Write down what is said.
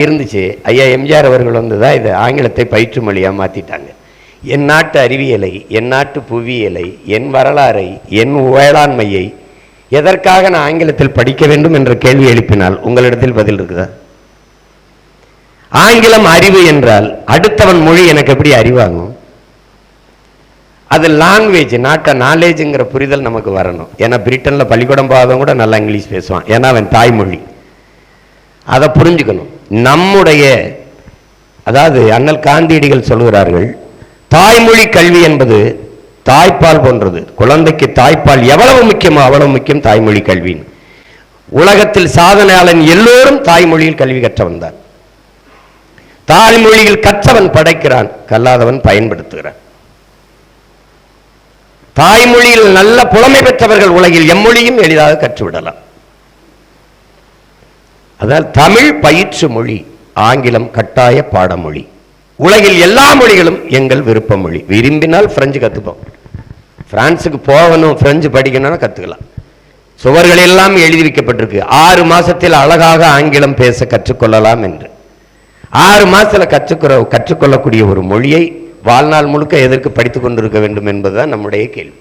இருந்துச்சு. ஐயா எம்ஜிஆர் அவர்கள் வந்து தான் இதை ஆங்கிலத்தை பயிற்று மொழியாக மாற்றிட்டாங்க. என் நாட்டு அறிவியலை, என் நாட்டு புவியியலை, என் வரலாறை, என் வேளாண்மையை எதற்காக நான் ஆங்கிலத்தில் படிக்க வேண்டும் என்ற கேள்வி எழுப்பினால் உங்களிடத்தில் பதில் இருக்குதா? ஆங்கிலம் அறிவு என்றால் அடுத்தவன் மொழி எனக்கு எப்படி அறிவாகும்? அது லாங்குவேஜ், நாட் அ நாலேஜுங்கிற புரிதல் நமக்கு வரணும். ஏன்னா பிரிட்டனில் பள்ளிக்கூடம் போகாதவன் கூட நல்லா இங்கிலீஷ் பேசுவான், ஏன்னா அவன் தாய்மொழி. அதை புரிஞ்சுக்கணும். நம்முடைய அதாவது அண்ணல் காந்தியடிகள் சொல்கிறார்கள், தாய்மொழி கல்வி என்பது தாய்ப்பால் போன்றது. குழந்தைக்கு தாய்ப்பால் எவ்வளவு முக்கியமோ அவ்வளவு முக்கியம் தாய்மொழி கல்வின்னு. உலகத்தில் சாதனையாளன் எல்லோரும் தாய்மொழியில் கல்வி கற்றவன் தான். தாய்மொழியில் கற்றவன் படைக்கிறான், கல்லாதவன் பயன்படுத்துகிறான். தாய்மொழியில் நல்ல புலமை பெற்றவர்கள் உலகில் எம்மொழியும் எளிதாக கற்றுவிடலாம். அதால் தமிழ் பயிற்று மொழி, ஆங்கிலம் கட்டாய பாடமொழி. உலகில் எல்லா மொழிகளும் எங்கள் விருப்ப மொழி. விரும்பினால் பிரெஞ்சு கற்றுப்போம். பிரான்ஸுக்கு போகணும், பிரெஞ்சு படிக்கணும்னா கற்றுக்கலாம். சுவர்கள் எல்லாம் எழுதி வைக்கப்பட்டிருக்கு, 6 மாசத்தில் அழகாக ஆங்கிலம் பேச கற்றுக்கொள்ளலாம் என்று. 6 மாசத்துல கற்றுக்கொள்ளக்கூடிய ஒரு மொழியை வாழ்நாள் முழுக்க எதற்கு படித்துக் கொண்டிருக்க வேண்டும் என்பதுதான் நம்முடைய கேள்வி.